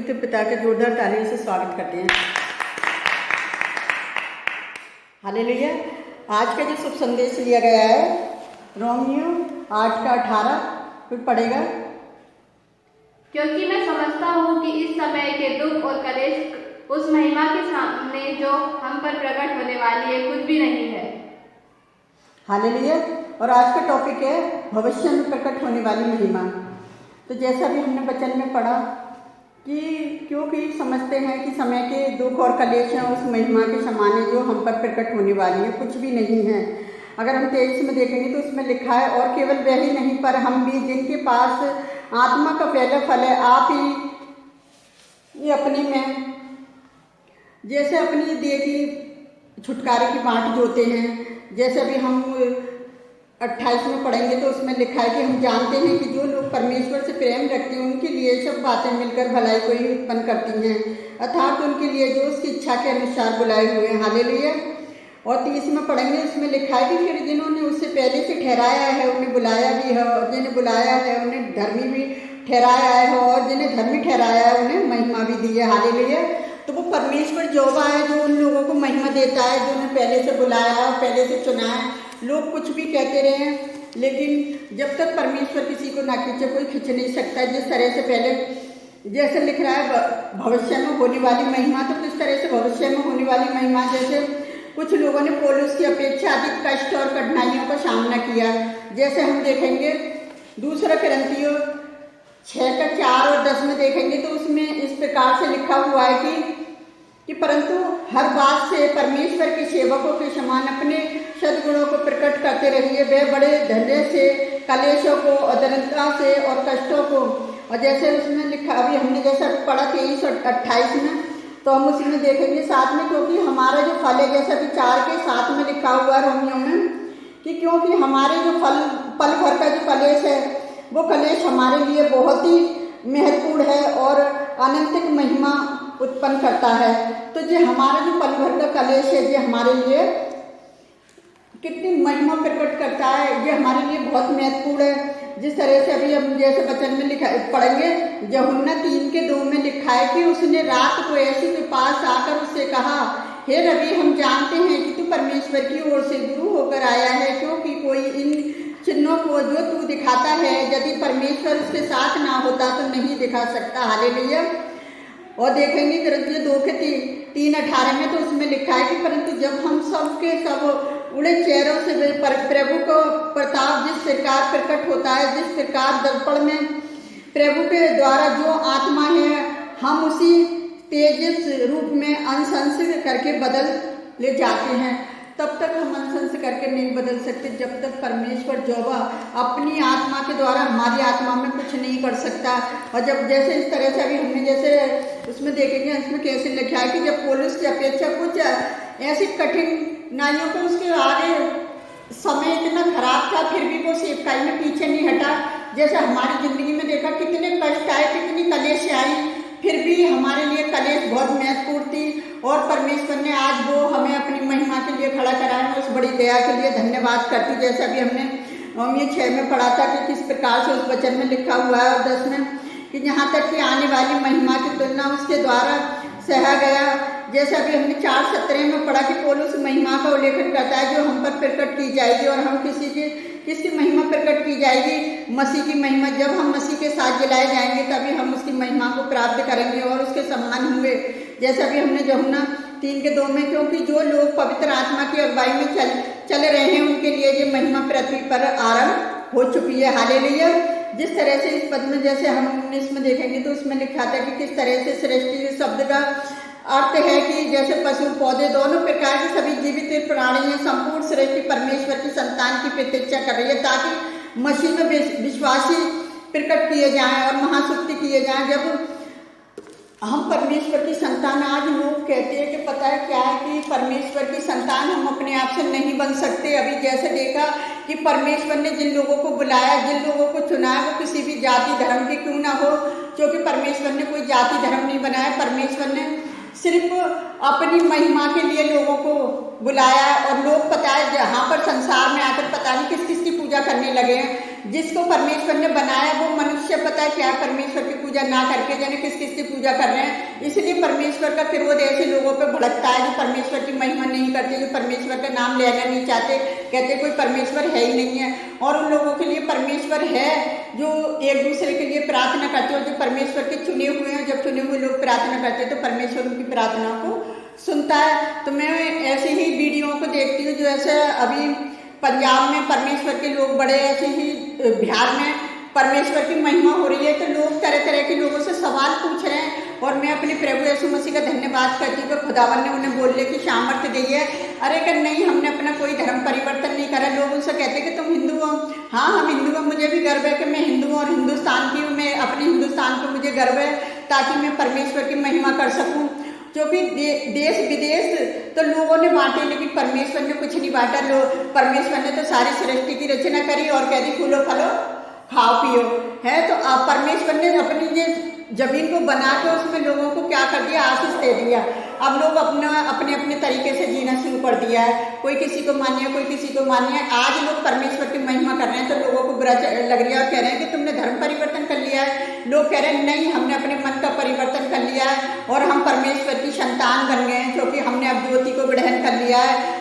पवित्र पिता के जोरदार तालियों से स्वागत करते हैं। हालेलुया। आज का जो शुभ संदेश लिया गया है रोमियो 8:18 फिर पढ़ेगा। क्योंकि मैं समझता हूँ कि इस समय के दुख और कलेश उस महिमा के सामने जो हम पर प्रकट होने वाली है कुछ भी नहीं है। हालेलुया। और आज का टॉपिक है भविष्य में प्रकट होने वाली महिमा। तो जैसा भी हमने वचन में पढ़ा कि क्योंकि समझते हैं कि समय के दुख और कलेश हैं उस महिमा के समान है जो हम पर प्रकट होने वाली है, कुछ भी नहीं है। अगर हम 23 में देखेंगे तो उसमें लिखा है, और केवल वह ही नहीं पर हम भी जिनके पास आत्मा का पहला फल है आप ही ये अपनी में जैसे अपनी देह की छुटकारे की बाँट जोते हैं। जैसे अभी हम 28 में पढ़ेंगे तो उसमें लिखा है कि हम जानते हैं कि जो लोग परमेश्वर से प्रेम रखते हैं उनके लिए सब बातें मिलकर भलाई को ही उत्पन्न करती हैं, अर्थात उनके लिए जो उसकी इच्छा के अनुसार बुलाए हुए हैं। हालेलुया। और 30 में पढ़ेंगे उसमें लिखा है कि फिर जिन्होंने उससे पहले से ठहराया है उन्हें बुलाया भी है, और जिन्हें बुलाया है उन्हें धर्मी भी ठहराया है, और जिन्हें धर्मी ठहराया है उन्हें महिमा भी दी है। हालेलुया। तो वो परमेश्वर जोवा है जो उन लोगों को महिमा देता है जो उन्हें पहले से बुलाया और पहले से चुना है। लोग कुछ भी कहते रहे हैं, लेकिन जब तक परमेश्वर किसी को ना खींचे कोई खींच नहीं सकता। जिस तरह से पहले जैसे लिख रहा है भविष्य में होने वाली महिमा, तो किस तरह से भविष्य में होने वाली महिमा, जैसे कुछ लोगों ने पौलुस की अपेक्षा अधिक कष्ट और कठिनाइयों का सामना किया। जैसे हम देखेंगे दूसरा कुरिन्थियों 6:4 और 10 में देखेंगे तो उसमें इस प्रकार से लिखा हुआ है कि परंतु हर बात से परमेश्वर के सेवकों के समान अपने सद्गुणों को प्रकट करते रहिए। वे बड़े धैर्य से कलेशों को, अदरता से और कष्टों को, और जैसे उसमें लिखा अभी हमने जैसा पढ़ा 23 और 28 में, तो हम उसमें देखेंगे साथ में, क्योंकि हमारा जो फल है जैसा कि 4 के 7 में लिखा हुआ है रोमियो में कि क्योंकि हमारे जो पल भर का जो कलेश है वो कलेश हमारे लिए बहुत ही महत्वपूर्ण है और अनंतिक महिमा उत्पन्न करता है। तो ये हमारा जो पल भर का कलेश है ये हमारे लिए कितनी महिमा प्रकट करता है, ये हमारे लिए बहुत महत्वपूर्ण है। जिस तरह से अभी हम जैसे वचन में लिखा पढ़ेंगे यूहन्ना 3:2 में लिखा है कि उसने रात को यीशु के पास आकर उससे कहा, हे रबी, हम जानते हैं कि तू परमेश्वर की ओर से गुरु होकर आया है, क्योंकि कोई इन चिन्हों को जो तू दिखाता है यदि परमेश्वर उसके साथ ना होता तो नहीं दिखा सकता। हालेलुया। और देखेंगे कुरिन्थियों 2:3-18 में तो उसमें लिखा है कि परंतु जब हम सब के सब उड़े चेहरों से प्रभु को प्रताप जिस प्रकार प्रकट होता है, जिस प्रकार दर्पण में प्रभु के द्वारा जो आत्मा है हम उसी तेजस रूप में अंश अंश करके बदल ले जाते हैं, तब तक हम अंश करके नहीं बदल सकते जब तक परमेश्वर जोवा अपनी आत्मा के द्वारा हमारी आत्मा में कुछ नहीं कर सकता। और जब जैसे इस तरह से अभी हमने जैसे उसमें देखेंगे इसमें कैसे लिखा है कि जब पौलुस की अपेक्षा कुछ ऐसी कठिनाइयों को उसके आगे समय इतना खराब था फिर भी वो सेवकाई में पीछे नहीं हटा। जैसे हमारी जिंदगी में देखा कितने कष्ट आए, कितनी कलेश आई, फिर भी हमारे लिए कलेश बहुत महत्वपूर्ण थी और परमेश्वर ने आज वो हमें अपनी महिमा के लिए खड़ा कराया। मैं उस बड़ी दया के लिए धन्यवाद करती। जैसे अभी हमने रोमियो 6 में पढ़ा था कि किस प्रकार से उस वचन में लिखा हुआ है, और 10 में कि यहाँ तक कि आने वाली महिमा की तुलना उसके द्वारा सहा गया। जैसे अभी हमने 4:17 में पढ़ा कि पौलुस महिमा का उल्लेखन करता है जो हम पर प्रकट की जाएगी, और हम किसकी महिमा प्रकट की जाएगी, मसीह की महिमा। जब हम मसीह के साथ जलाए जाएंगे तभी हम उसकी महिमा को प्राप्त करेंगे और उसके समान होंगे। जैसा भी हमने यूहन्ना 3:2 में, क्योंकि जो लोग पवित्र आत्मा की अगुवाई में चल रहे हैं उनके लिए ये महिमा पृथ्वी पर आरंभ हो चुकी है। हालेलुया। जिस तरह से इस पद में जैसे हम 19 में देखेंगे तो उसमें लिखा था कि किस तरह से सृष्टि शब्द का अर्थ है कि जैसे पशु पौधे दोनों प्रकार की सभी जीवित प्राणी हैं, संपूर्ण सृष्टि परमेश्वर की संतान की प्रतीक्षा कर रही है ताकि मसीह में विश्वासी प्रकट किए जाएं और महाशक्ति किए जाएं। जब हम परमेश्वर की संतान, आज लोग कहते हैं कि पता है क्या है कि परमेश्वर की संतान हम अपने आप से नहीं बन सकते। अभी जैसे देखा कि परमेश्वर ने जिन लोगों को बुलाया, जिन लोगों को चुना है, वो किसी भी जाति धर्म के क्यों ना हो, क्योंकि परमेश्वर ने कोई जाति धर्म नहीं बनाया। परमेश्वर ने सिर्फ अपनी महिमा के लिए लोगों को बुलाया, और लोग पता है जहाँ पर संसार में आकर पता नहीं किस किस की पूजा करने लगे हैं। जिसको परमेश्वर ने बनाया वो मनुष्य पता है क्या परमेश्वर की पूजा ना करके जाने किस किस की पूजा कर रहे हैं। इसलिए परमेश्वर का क्रोध ऐसे लोगों पे भड़कता है जो परमेश्वर की महिमा नहीं करते, जो परमेश्वर का नाम लेना नहीं चाहते, कहते कोई परमेश्वर है ही नहीं है। और उन लोगों के लिए परमेश्वर है जो एक दूसरे के लिए प्रार्थना करते हो, जो परमेश्वर के चुने हुए हैं। जब चुने हुए लोग प्रार्थना करते हैं तो परमेश्वर उनकी प्रार्थना को सुनता है। तो मैं ऐसे ही वीडियो को देखती हूँ जो ऐसे अभी पंजाब में परमेश्वर के लोग बड़े, ऐसे ही बिहार में परमेश्वर की महिमा हो रही है, तो लोग तरह तरह के लोगों से सवाल पूछ रहे हैं। और मैं अपने प्रभु यीशु मसीह का धन्यवाद करती हूँ कि खुदावन ने उन्हें बोलने की सामर्थ्य दी है। अरे कि नहीं, हमने अपना कोई धर्म परिवर्तन नहीं करा। लोग उनसे कहते कि तुम हिंदू हो। हाँ, हम हिंदू हैं, मुझे भी गर्व है कि मैं हिंदू हूँ और हिंदुस्तान की हूँ। मैं अपने हिंदुस्तान को मुझे गर्व है ताकि मैं परमेश्वर की महिमा कर सकूँ। क्योंकि देश विदेश तो लोगों ने बांटे लेकिन परमेश्वर ने कुछ नहीं बांटा। परमेश्वर ने तो सारी सृष्टि की रचना करी और कह दी फूलो फलो खाओ पियो है। तो आप परमेश्वर ने अपनी ये जमीन को बना के उसमें लोगों को क्या कर दिया, आशीष दे दिया। अब लोग अपने अपने तरीके से जीना शुरू कर दिया है। कोई किसी को मानिए, कोई किसी को मानिए। आज लोग परमेश्वर की महिमा कर रहे हैं तो लोगों को बुरा लग रहा है और कह रहे हैं कि तुमने धर्म परिवर्तन कर लिया है। लोग कह रहे हैं नहीं, हमने अपने मन का परिवर्तन कर लिया है और हम परमेश्वर की संतान बन गए हैं, क्योंकि हमने अब ज्योति को ग्रहण कर लिया है।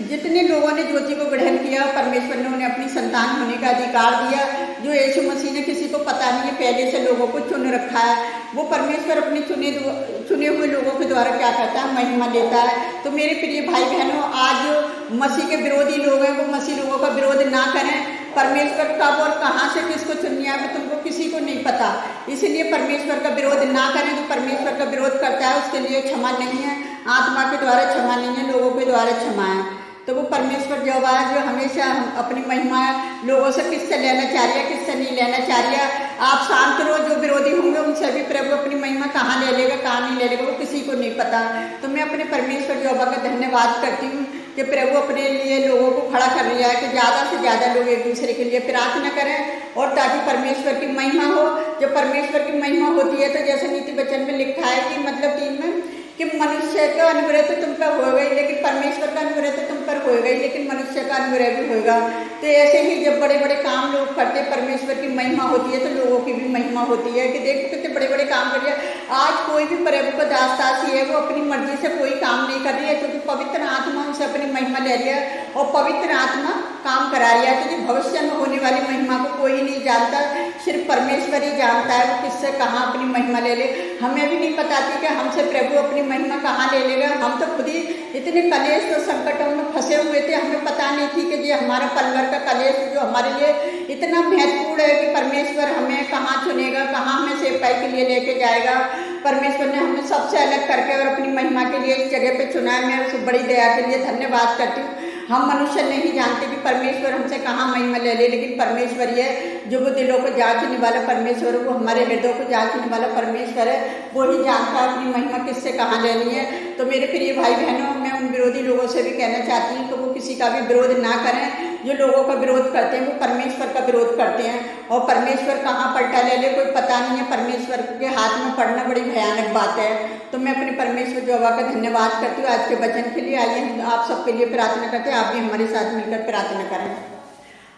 जितने लोगों ने ज्योति को ग्रहण किया परमेश्वर ने उन्हें अपनी संतान होने का अधिकार दिया, जो यीशु मसीह ने किसी को पता नहीं है, पहले से लोगों को चुन रखा है। वो परमेश्वर अपने चुने हुए लोगों के द्वारा क्या करता है, महिमा लेता है। तो मेरे प्रिय भाई बहनों, आज मसीह के विरोधी लोग हैं वो मसीह लोगों का विरोध ना करें। परमेश्वर कब और कहाँ से किसको चुनिया है तुमको किसी को नहीं पता, इसलिए परमेश्वर का विरोध ना करें। जो परमेश्वर का विरोध करता है उसके लिए क्षमा नहीं है, आत्मा के द्वारा क्षमा नहीं है, लोगों के द्वारा क्षमा है। तो वो परमेश्वर जो है जो हमेशा अपनी महिमा लोगों से किससे लेना चाह रही है, किससे नहीं लेना चाह रही है। आप शांत रहो, जो विरोधी होंगे उनसे भी प्रभु अपनी महिमा कहाँ ले लेगा, कहाँ नहीं ले लेगा, वो किसी को नहीं पता। तो मैं अपने परमेश्वर यहोवा का धन्यवाद करती हूँ कि प्रभु अपने लिए लोगों को खड़ा कर रहा है कि ज़्यादा से ज़्यादा लोग एक दूसरे के लिए प्रार्थना करें और ताकि परमेश्वर की महिमा हो। जब परमेश्वर की महिमा होती है तो जैसे नीति वचन में लिखा है कि मतलब 3 में कि मनुष्य का अनुग्रह तो तुम पर होगा ही, लेकिन परमेश्वर का अनुग्रह तो तुम पर होगा ही, लेकिन मनुष्य का अनुग्रह भी होगा। तो ऐसे ही जब बड़े बड़े काम लोग करते परमेश्वर की महिमा होती है तो लोगों की भी महिमा होती है कि देखो कितने बड़े बड़े काम कर रही है। आज कोई भी प्रभु का दास दासी है वो अपनी मर्जी से कोई काम नहीं कर रही है, क्योंकि पवित्र आत्मा उनसे अपनी महिमा ले रही है और पवित्र आत्मा काम करा रही है। क्योंकि भविष्य में होने वाली महिमा को कोई नहीं जानता, सिर्फ परमेश्वर ही जानता है वो किससे कहाँ अपनी महिमा ले ले। हमें भी नहीं पता थी कि हमसे प्रभु अपनी महिमा कहाँ ले लेगा। हम तो खुद ही इतने कलेश और संकटों में फंसे हुए थे, हमें पता नहीं थी कि ये हमारा पलवर का कलेश जो हमारे लिए इतना महत्वपूर्ण है कि परमेश्वर हमें कहाँ चुनेगा, कहाँ हमें सेवकाई के लिए लेके जाएगा। परमेश्वर ने हमें सबसे अलग करके और अपनी महिमा के लिए इस जगह पे चुना है। मैं उस बड़ी दया के लिए धन्यवाद करती हूँ। हम मनुष्य नहीं जानते कि परमेश्वर हमसे कहाँ महिमा ले ले, लेकिन परमेश्वर ये जो वो दिलों को जांचने वाला परमेश्वर, वो हमारे हृदय को जांचने वाला परमेश्वर है, वो ही जानता है अपनी महिमा किससे कहाँ लेनी है। तो मेरे प्रिय भाई बहनों, मैं उन विरोधी लोगों से भी कहना चाहती हूँ कि वो किसी का भी विरोध ना करें। जो लोगों का विरोध करते हैं वो परमेश्वर का विरोध करते हैं और परमेश्वर कहाँ पलटा ले ले कोई पता नहीं है। परमेश्वर के हाथ में पड़ना बड़ी भयानक बात है। तो मैं अपने परमेश्वर यहोवा का धन्यवाद करती हूँ आज के वचन के लिए। आइए आप सबके लिए प्रार्थना करते हैं, आप भी हमारे साथ मिलकर प्रार्थना करें।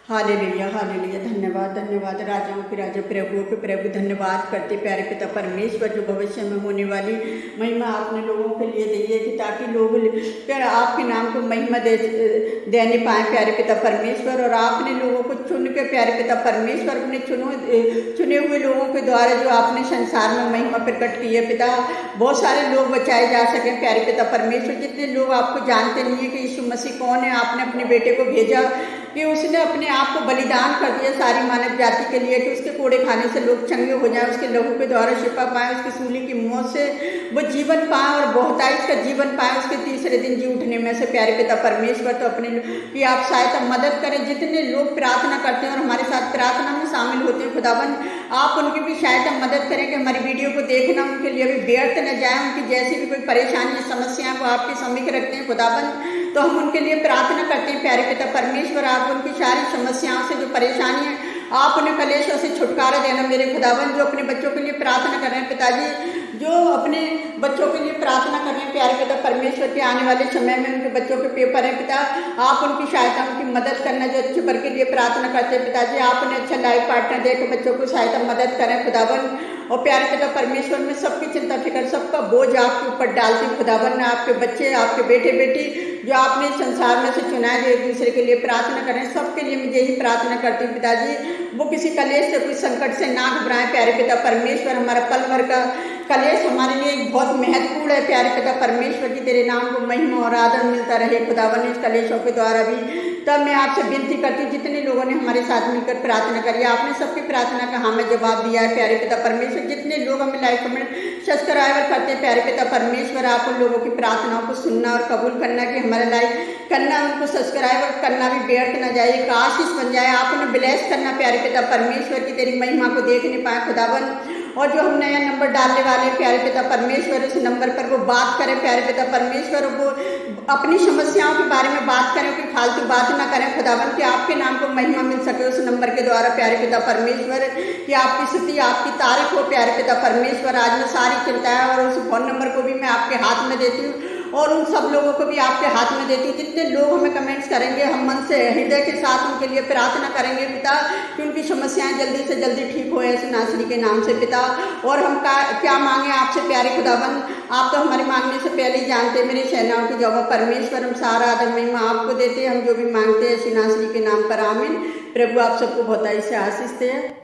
Hallelujah hallelujah. धन्यवाद धन्यवाद राजाओं के राजा प्रभुओं के प्रभु, धन्यवाद करते प्यारे पिता परमेश्वर जो भविष्य में होने वाली महिमा आपने लोगों के लिए दी है कि ताकि लोग प्यारे आपके नाम को महिमा देने पाए प्यारे पिता परमेश्वर। और आपने लोगों को चुन के प्यारे पिता परमेश्वर अपने चुने हुए लोगों के द्वारा जो आपने संसार में महिमा प्रकट की है पिता, बहुत सारे लोग बचाए जा सकें प्यारे पिता परमेश्वर। जितने लोग आपको जानते नहीं है कि यीशु मसीह कौन है, आपने अपने बेटे को भेजा कि उसने अपने आप को बलिदान कर दिया सारी मानव जाति के लिए कि उसके कोड़े खाने से लोग चंगे हो जाएं, उसके लहू के द्वारा शिफा पाएं, उसकी सूली की मौत से वो जीवन पाएं और बहुतायत का जीवन पाएं, उसके तीसरे दिन जी उठने में से प्यारे पिता परमेश्वर। तो अपने कि आप सहायता मदद करें, जितने लोग प्रार्थना करते हैं और हमारे साथ प्रार्थना में शामिल होते हैं खुदावन, आप उनकी भी सहायता मदद करें कि हमारी वीडियो को देखना उनके लिए भी व्यर्थ न जाए। उनकी जैसी भी कोई परेशानी समस्याएं वो आपके सम्मुख रखते हैं खुदावन, तो हम उनके लिए प्रार्थना करते हैं प्यारे पिता परमेश्वर। आप उनकी सारी समस्याओं से जो परेशानी है आप उन्हें कलेशों से छुटकारा देना मेरे खुदावन। जो अपने बच्चों के लिए प्रार्थना कर रहे हैं पिताजी, जो अपने बच्चों के लिए प्रार्थना कर रहे हैं प्यारे पिता परमेश्वर के आने वाले समय में उनके बच्चों के पेपर हैं पिता, आप उनकी सहायता उनकी मदद करना, जो अच्छे वर्ग के लिए प्रार्थना करते हैं पिताजी, आप उन्हें अच्छा लाइफ पार्टनर देकर बच्चों को सहायता मदद करें खुदावन। और प्यारे पिता परमेश्वर में सबकी चिंता फिक्र सबका बोझ आपके ऊपर डालती हूँ खुदावन। आपके बच्चे आपके बेटे बेटी जो आपने संसार में से चुना है, जो एक दूसरे के लिए प्रार्थना करें, सबके लिए मैं यही प्रार्थना करती हूँ पिताजी, वो किसी कलेश से कोई संकट से ना घबराएं प्यारे पिता परमेश्वर। हमारा पल भर का कलेश हमारे लिए एक बहुत महत्वपूर्ण है प्यारे पिता परमेश्वर की, तेरे नाम को महिमा और आदर मिलता रहे खुदावन इस कलेशों के द्वारा भी। तब मैं आपसे विनती करती हूँ, जितने लोगों ने हमारे साथ मिलकर प्रार्थना करी, आपने सबकी प्रार्थना का हमें जवाब दिया है प्यारे पिता परमेश्वर। जितने लोग हमें लाइक कमेंट सब्सक्राइब करते हैं प्यारे पिता परमेश्वर, आप उन लोगों की प्रार्थनाओं को सुनना और कबूल करना कि हमारा लाइक करना, उनको सब्सक्राइब करना भी व्यर्थ न जाए, एक आशीष बन जाए। आप उन्हें ब्लेस करना प्यारे पिता परमेश्वर की तेरी महिमा को देखने पाए खुदावन। और जो हम नया नंबर डालने वाले प्यारे पिता परमेश्वर, उस नंबर पर वो बात करें प्यारे पिता परमेश्वर, वो अपनी समस्याओं के बारे में बात करें, कि फालतू बात ना करें खुदावन, कि आपके नाम को महिमा मिल सके उस नंबर के द्वारा प्यारे पिता परमेश्वर, कि आपकी स्तुति आपकी तारीफ हो प्यारे पिता परमेश्वर। आज मैं सारी चिंताएं और उस फोन नंबर को भी मैं आपके हाथ में देती हूँ और उन सब लोगों को भी आपके हाथ में देती हूँ। जितने लोग हमें कमेंट्स करेंगे, हम मन से हृदय के साथ उनके लिए प्रार्थना करेंगे पिता, कि उनकी समस्याएं जल्दी से जल्दी ठीक हो यीशु नासरी के नाम से पिता। और हम क्या मांगे आपसे प्यारे खुदावन, आप तो हमारे मांगने से पहले ही जानते हैं। मेरे सेनाओं की जवाब परमेश्वर, हम सारा आदर महिमा आपको देते हैं, हम जो भी मांगते हैं यीशु नासरी के नाम पर आमीन। प्रभु आप सबको बहुताई से आशीष दे।